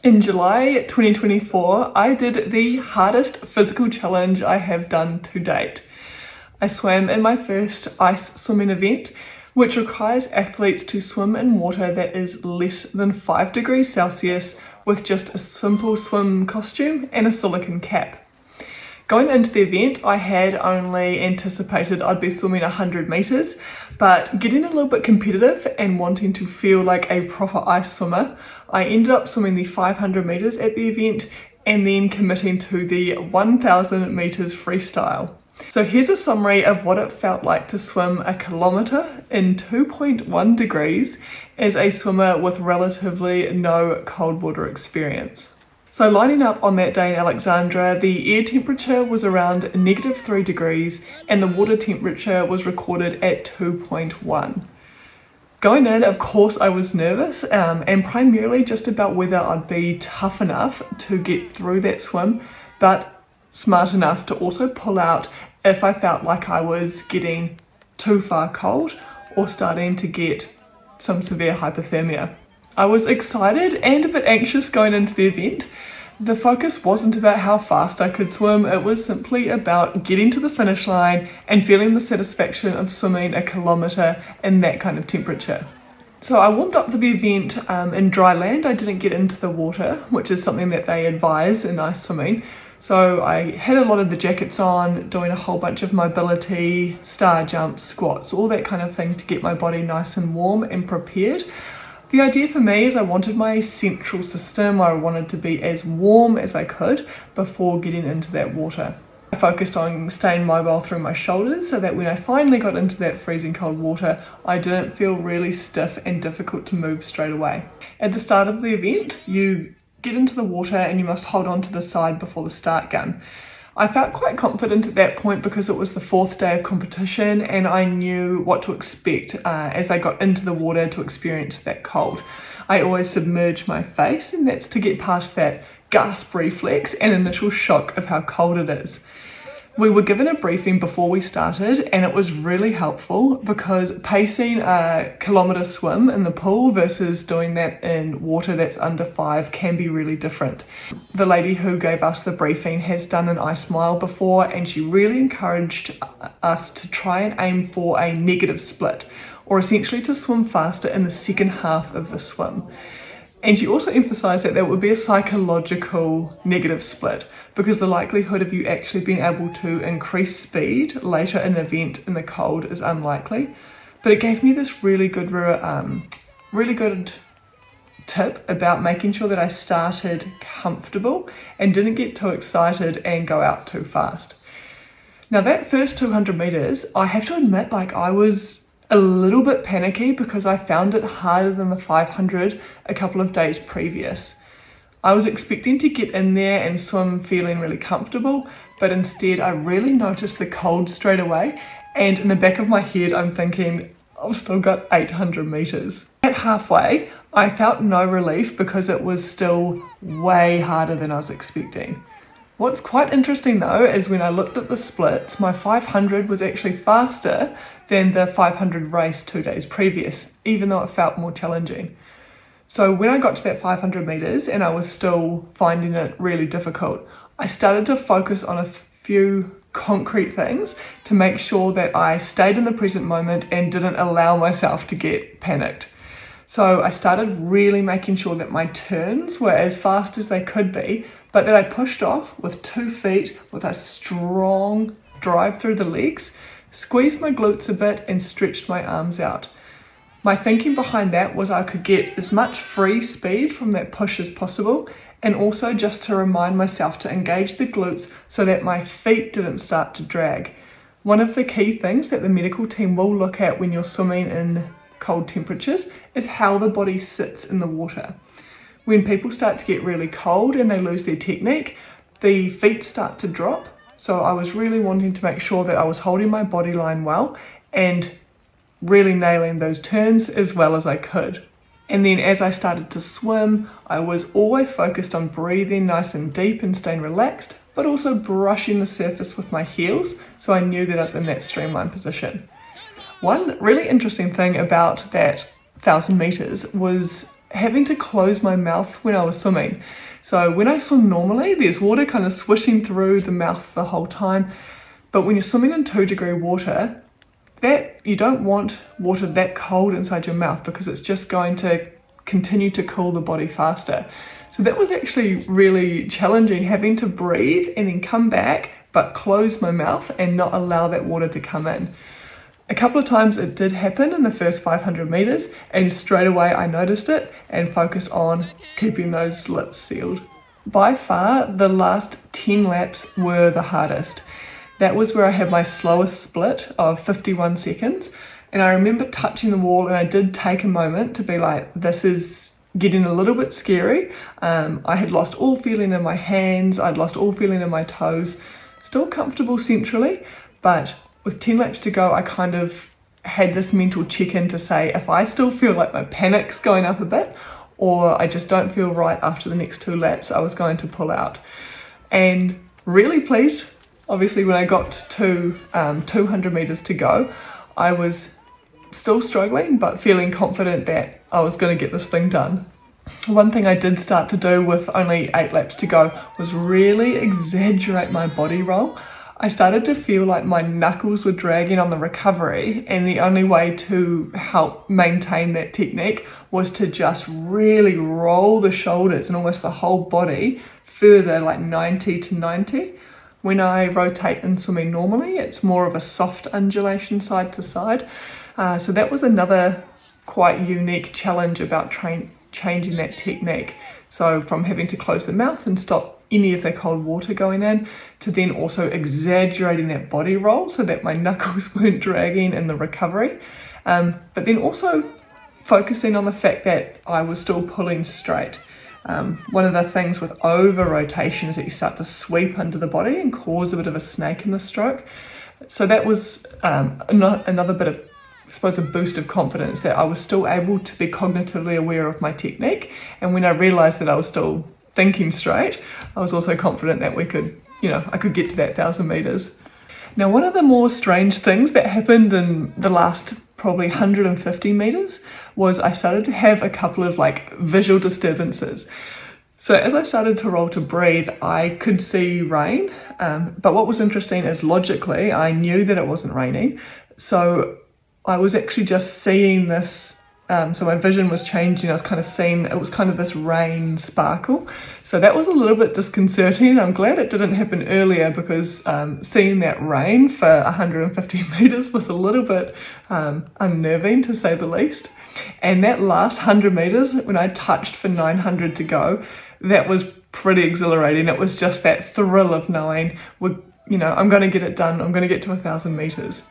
In July 2024, I did the hardest physical challenge I have done to date. I swam in my first ice swimming event, which requires athletes to swim in water that is less than 5 degrees Celsius with just a simple swim costume and a silicone cap. Going into the event, I had only anticipated I'd be swimming 100 meters, but getting a little bit competitive and wanting to feel like a proper ice swimmer, I ended up swimming the 500 meters at the event and then committing to the 1000 meters freestyle. So here's a summary of what it felt like to swim a kilometer in 2.1 degrees as a swimmer with relatively no cold water experience. So lining up on that day in Alexandra, the air temperature was around -3 degrees and the water temperature was recorded at 2.1. Going in, of course, I was nervous and primarily just about whether I'd be tough enough to get through that swim, but smart enough to also pull out if I felt like I was getting too far cold or starting to get some severe hypothermia. I was excited and a bit anxious going into the event. The focus wasn't about how fast I could swim, it was simply about getting to the finish line and feeling the satisfaction of swimming a kilometre in that kind of temperature. So I warmed up for the event in dry land. I didn't get into the water, which is something that they advise in ice swimming. So I had a lot of the jackets on, doing a whole bunch of mobility, star jumps, squats, all that kind of thing to get my body nice and warm and prepared. The idea for me is I wanted my central system, I wanted to be as warm as I could before getting into that water. I focused on staying mobile through my shoulders so that when I finally got into that freezing cold water, I didn't feel really stiff and difficult to move straight away. At the start of the event, you get into the water and you must hold on to the side before the start gun. I felt quite confident at that point because it was the 4th day of competition and I knew what to expect as I got into the water to experience that cold. I always submerge my face, and that's to get past that gasp reflex and initial shock of how cold it is. We were given a briefing before we started and it was really helpful because pacing a kilometre swim in the pool versus doing that in water that's under 5 can be really different. The lady who gave us the briefing has done an ice mile before and she really encouraged us to try and aim for a negative split, or essentially to swim faster in the second half of the swim. And she also emphasised that there would be a psychological negative split because the likelihood of you actually being able to increase speed later in the event in the cold is unlikely. But it gave me this really good tip about making sure that I started comfortable and didn't get too excited and go out too fast. Now that first 200 metres, I have to admit, I was a little bit panicky because I found it harder than the 500 a couple of days previous. I was expecting to get in there and swim feeling really comfortable, but instead I really noticed the cold straight away, and in the back of my head I'm thinking, I've still got 800 meters. At halfway, I felt no relief because it was still way harder than I was expecting. What's quite interesting though is when I looked at the splits, my 500 was actually faster than the 500 race 2 days previous, even though it felt more challenging. So when I got to that 500 meters and I was still finding it really difficult, I started to focus on a few concrete things to make sure that I stayed in the present moment and didn't allow myself to get panicked. So I started really making sure that my turns were as fast as they could be, but that I pushed off with 2 feet with a strong drive through the legs, squeezed my glutes a bit and stretched my arms out. My thinking behind that was I could get as much free speed from that push as possible, and also just to remind myself to engage the glutes so that my feet didn't start to drag. One of the key things that the medical team will look at when you're swimming in cold temperatures is how the body sits in the water. When people start to get really cold and they lose their technique, the feet start to drop. So I was really wanting to make sure that I was holding my body line well and really nailing those turns as well as I could. And then as I started to swim, I was always focused on breathing nice and deep and staying relaxed, but also brushing the surface with my heels so I knew that I was in that streamlined position. One really interesting thing about that 1000 meters was having to close my mouth when I was swimming. So when I swim normally, there's water kind of swishing through the mouth the whole time. But when you're swimming in 2-degree water, that you don't want water that cold inside your mouth because it's just going to continue to cool the body faster. So that was actually really challenging, having to breathe and then come back but close my mouth and not allow that water to come in. A couple of times it did happen in the first 500 meters, and straight away I noticed it and focused on keeping those lips sealed. By far, the last 10 laps were the hardest. That was where I had my slowest split of 51 seconds. And I remember touching the wall, and I did take a moment to be like, this is getting a little bit scary. I had lost all feeling in my hands. I'd lost all feeling in my toes. Still comfortable centrally, but with 10 laps to go, I kind of had this mental check-in to say, if I still feel like my panic's going up a bit, or I just don't feel right after the next 2 laps, I was going to pull out. And really pleased. Obviously, when I got to 200 meters to go, I was still struggling, but feeling confident that I was going to get this thing done. One thing I did start to do with only 8 laps to go was really exaggerate my body roll. I started to feel like my knuckles were dragging on the recovery, and the only way to help maintain that technique was to just really roll the shoulders and almost the whole body further, like 90 to 90. When I rotate in swimming normally, it's more of a soft undulation side to side. So that was another quite unique challenge about changing that technique. So from having to close the mouth and stop any of the cold water going in, to then also exaggerating that body roll so that my knuckles weren't dragging in the recovery. But then also focusing on the fact that I was still pulling straight. One of the things with over rotation is that you start to sweep under the body and cause a bit of a snake in the stroke. So that was another bit of, I suppose, a boost of confidence that I was still able to be cognitively aware of my technique. And when I realized that I was still thinking straight, I was also confident that I could get to that 1,000 meters. Now, one of the more strange things that happened in the last probably 150 meters was I started to have a couple of visual disturbances. So as I started to roll to breathe, I could see rain. But what was interesting is logically, I knew that it wasn't raining. So I was actually just seeing this. So my vision was changing. I was kind of seeing, it was kind of this rain sparkle. So that was a little bit disconcerting. I'm glad it didn't happen earlier, because seeing that rain for 150 meters was a little bit unnerving, to say the least. And that last 100 meters, when I touched for 900 to go, that was pretty exhilarating. It was just that thrill of knowing, I'm going to get it done. I'm going to get to 1,000 meters.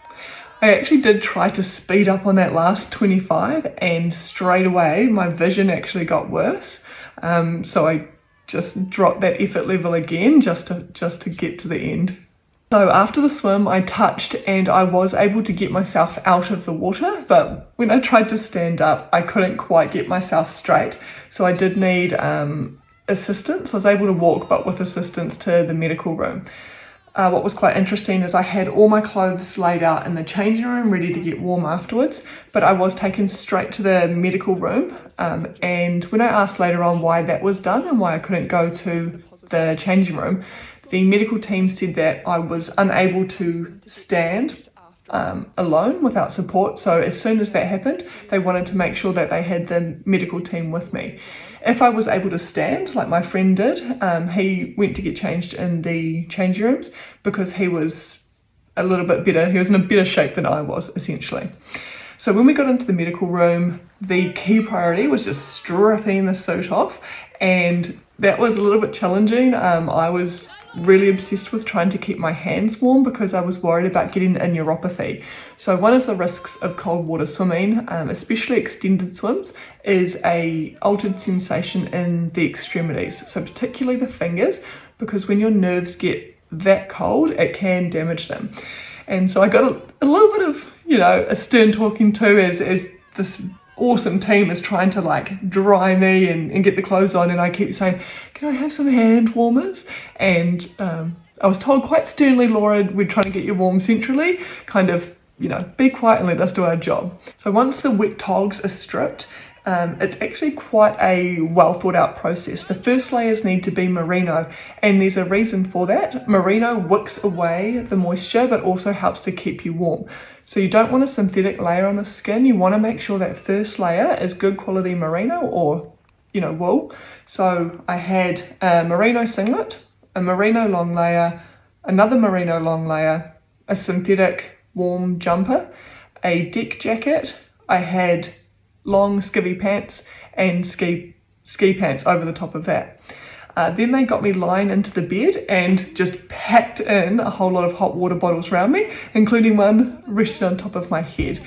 I actually did try to speed up on that last 25, and straight away my vision actually got worse. So I just dropped that effort level again just to get to the end. So after the swim, I touched and I was able to get myself out of the water, but when I tried to stand up, I couldn't quite get myself straight. So I did need assistance. I was able to walk, but with assistance, to the medical room. What was quite interesting is I had all my clothes laid out in the changing room ready to get warm afterwards, but I was taken straight to the medical room. And when I asked later on why that was done and why I couldn't go to the changing room, the medical team said that I was unable to stand alone without support. So as soon as that happened, they wanted to make sure that they had the medical team with me. If I was able to stand, like my friend did, he went to get changed in the changing rooms because he was a little bit better. He was in a better shape than I was, essentially. So when we got into the medical room, the key priority was just stripping the suit off, and that was a little bit challenging. I was really obsessed with trying to keep my hands warm because I was worried about getting a neuropathy. So one of the risks of cold water swimming, especially extended swims, is a altered sensation in the extremities, so particularly the fingers, because when your nerves get that cold, it can damage them. And so I got a little bit of, a stern talking to as this awesome team is trying to dry me and get the clothes on, and I keep saying, can I have some hand warmers? And I was told quite sternly, Laura, we're trying to get you warm centrally, kind of, be quiet and let us do our job. So once the wet togs are stripped, It's actually quite a well thought out process. The first layers need to be merino, and there's a reason for that. Merino wicks away the moisture but also helps to keep you warm. So you don't want a synthetic layer on the skin. You want to make sure that first layer is good quality merino or wool. So I had a merino singlet, a merino long layer, another merino long layer, a synthetic warm jumper, a deck jacket. I had long skivvy pants and ski pants over the top of that. Then they got me lying into the bed and just packed in a whole lot of hot water bottles around me, including one rested on top of my head.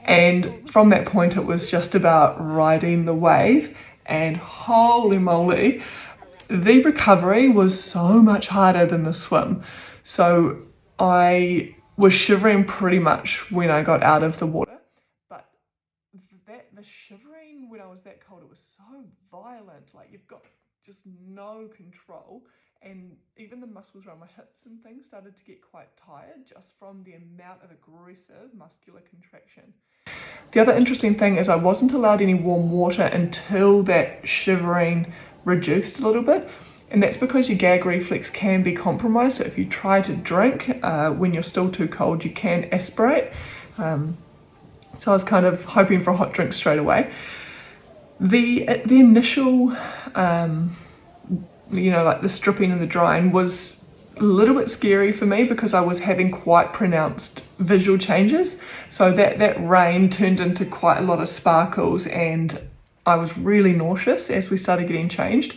And from that point, it was just about riding the wave, and holy moly, the recovery was so much harder than the swim. So I was shivering pretty much when I got out of the water. The shivering when I was that cold, it was so violent. Like, you've got just no control, and even the muscles around my hips and things started to get quite tired just from the amount of aggressive muscular contraction. The other interesting thing is I wasn't allowed any warm water until that shivering reduced a little bit, and that's because your gag reflex can be compromised. So if you try to drink when you're still too cold, you can aspirate. So I was kind of hoping for a hot drink straight away. The initial, like the stripping and the drying was a little bit scary for me because I was having quite pronounced visual changes. So that rain turned into quite a lot of sparkles, and I was really nauseous as we started getting changed.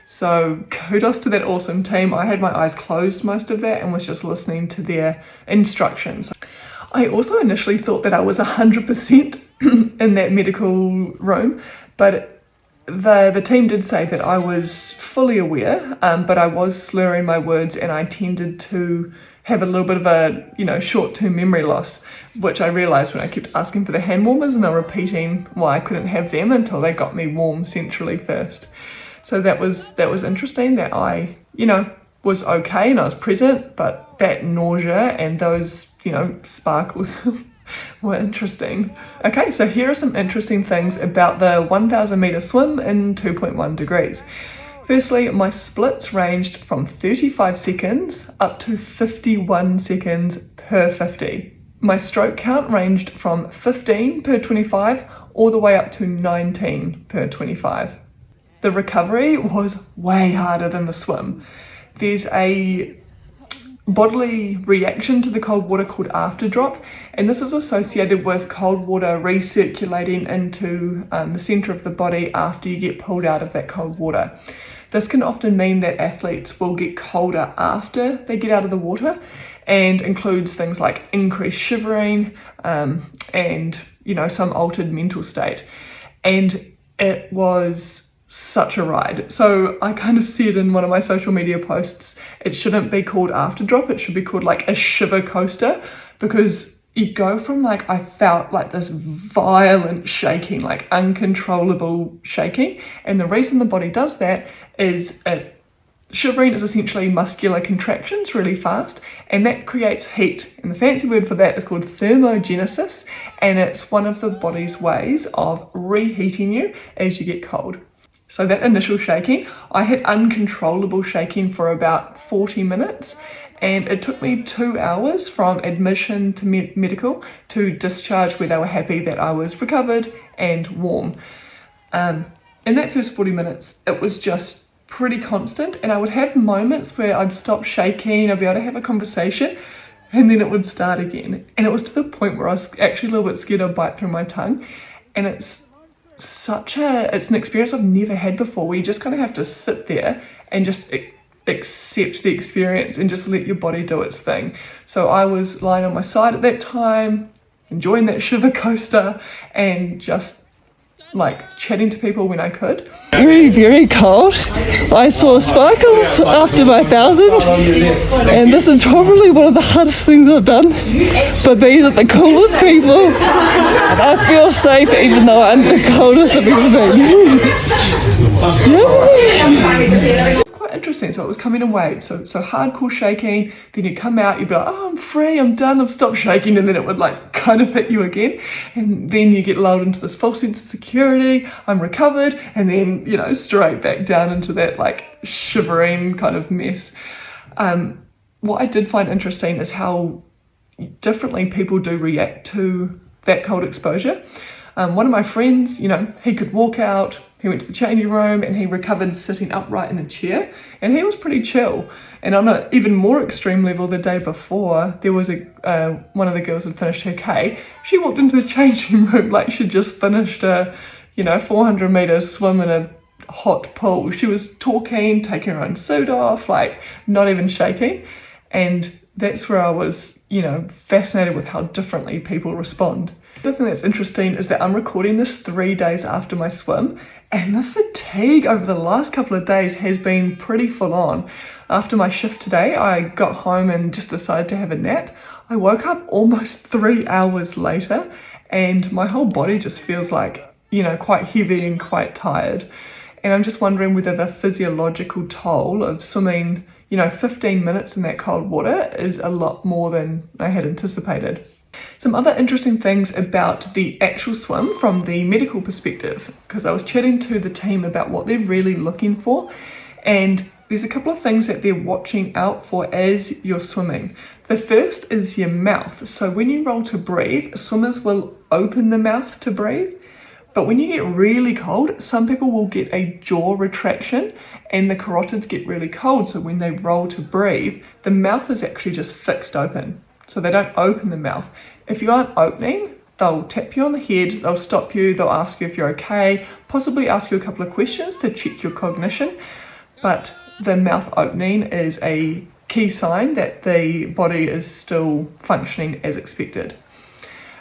So kudos to that awesome team. I had my eyes closed most of that and was just listening to their instructions. I also initially thought that I was 100% in that medical room, but the team did say that I was fully aware, but I was slurring my words and I tended to have a little bit of a, short-term memory loss, which I realised when I kept asking for the hand warmers and they were repeating why I couldn't have them until they got me warm centrally first. So that was interesting that I, was okay and I was present, but that nausea and those, sparkles were interesting. Okay, so here are some interesting things about the 1,000 metre swim in 2.1 degrees. Firstly, my splits ranged from 35 seconds up to 51 seconds per 50. My stroke count ranged from 15 per 25 all the way up to 19 per 25. The recovery was way harder than the swim. There's a bodily reaction to the cold water called afterdrop, and this is associated with cold water recirculating into the centre of the body after you get pulled out of that cold water. This can often mean that athletes will get colder after they get out of the water, and includes things like increased shivering and some altered mental state. And it was such a ride. So I kind of said in one of my social media posts, it shouldn't be called afterdrop, it should be called like a shiver coaster, because you go from I felt like this violent shaking, like uncontrollable shaking. And the reason the body does that is shivering is essentially muscular contractions really fast, and that creates heat. And the fancy word for that is called thermogenesis, and it's one of the body's ways of reheating you as you get cold. So that initial shaking, I had uncontrollable shaking for about 40 minutes, and it took me 2 hours from admission to medical to discharge, where they were happy that I was recovered and warm. In that first 40 minutes, it was just pretty constant, and I would have moments where I'd stop shaking, I'd be able to have a conversation, and then it would start again. And it was to the point where I was actually a little bit scared I'd bite through my tongue, and it's an experience I've never had before, where you just kind of have to sit there and just accept the experience and just let your body do its thing. So I was lying on my side at that time, enjoying that shiver coaster and just chatting to people when I could. Very, very cold. I saw sparkles after my 1,000, and this is probably one of the hardest things I've done. But these are the coolest people. I feel safe even though I'm the coldest of everything. It's quite interesting interesting. So it was coming in waves, so hardcore shaking, then you come out, you'd be like, oh, I'm free, I'm done, I've stopped shaking, and then it would like kind of hit you again, and then you get lulled into this false sense of security, I'm recovered, and then, you know, straight back down into that like shivering kind of mess. What I did find interesting is how differently people do react to that cold exposure. One of my friends, you know, he could walk out, he went to the changing room and he recovered sitting upright in a chair, and he was pretty chill. And on an even more extreme level, the day before, there was one of the girls had finished her K. She walked into the changing room like she'd just finished a, 400 meters swim in a hot pool. She was talking, taking her own suit off, like not even shaking. And that's where I was, fascinated with how differently people respond. The thing that's interesting is that I'm recording this 3 days after my swim, and the fatigue over the last couple of days has been pretty full on. After my shift today, I got home and just decided to have a nap. I woke up almost 3 hours later, and my whole body just feels like, quite heavy and quite tired. And I'm just wondering whether the physiological toll of swimming, 15 minutes in that cold water is a lot more than I had anticipated. Some other interesting things about the actual swim from the medical perspective, because I was chatting to the team about what they're really looking for, and there's a couple of things that they're watching out for as you're swimming. The first is your mouth. So when you roll to breathe, swimmers will open the mouth to breathe. But when you get really cold, some people will get a jaw retraction and the carotids get really cold. So when they roll to breathe, the mouth is actually just fixed open. So they don't open the mouth. If you aren't opening, they'll tap you on the head, they'll stop you, they'll ask you if you're okay, possibly ask you a couple of questions to check your cognition. But the mouth opening is a key sign that the body is still functioning as expected.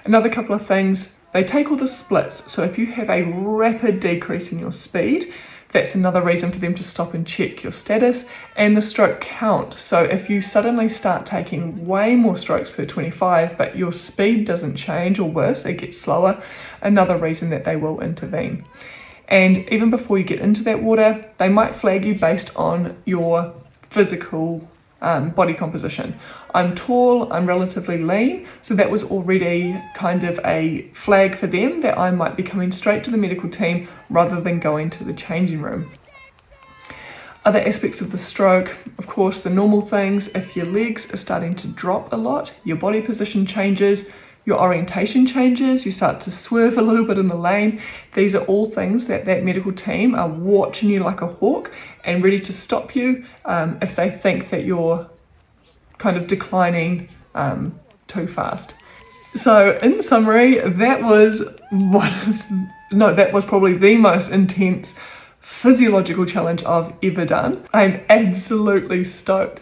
Another couple of things, they take all the splits. So if you have a rapid decrease in your speed, that's another reason for them to stop and check your status, and the stroke count. So if you suddenly start taking way more strokes per 25, but your speed doesn't change, or worse, it gets slower, another reason that they will intervene. And even before you get into that water, they might flag you based on your physical body composition. I'm tall, I'm relatively lean, so that was already kind of a flag for them that I might be coming straight to the medical team rather than going to the changing room. Other aspects of the stroke, of course, the normal things. If your legs are starting to drop a lot, your body position changes, your orientation changes, you start to swerve a little bit in the lane. These are all things that medical team are watching you like a hawk and ready to stop you if they think that you're kind of declining too fast. So in summary, that was probably the most intense physiological challenge I've ever done. I'm absolutely stoked.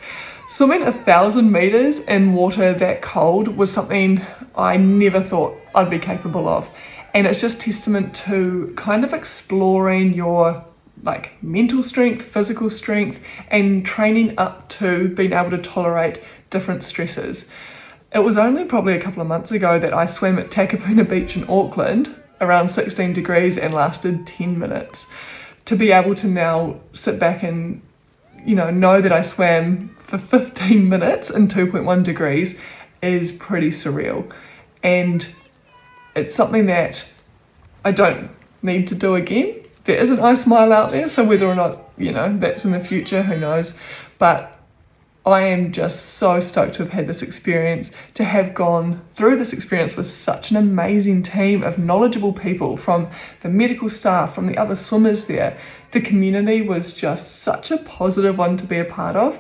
Swimming 1,000 meters in water that cold was something I never thought I'd be capable of. And it's just testament to kind of exploring your mental strength, physical strength, and training up to being able to tolerate different stresses. It was only probably a couple of months ago that I swam at Takapuna Beach in Auckland around 16 degrees and lasted 10 minutes. To be able to now sit back and know that I swam for 15 minutes in 2.1 degrees is pretty surreal. And it's something that I don't need to do again. There is an ice mile out there, so whether or not, that's in the future, who knows. But I am just so stoked to have had this experience, to have gone through this experience with such an amazing team of knowledgeable people, from the medical staff, from the other swimmers there. The community was just such a positive one to be a part of,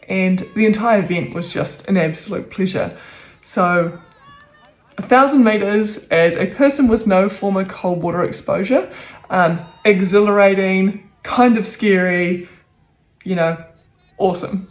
and the entire event was just an absolute pleasure. So 1,000 meters as a person with no former cold water exposure, exhilarating, kind of scary, awesome.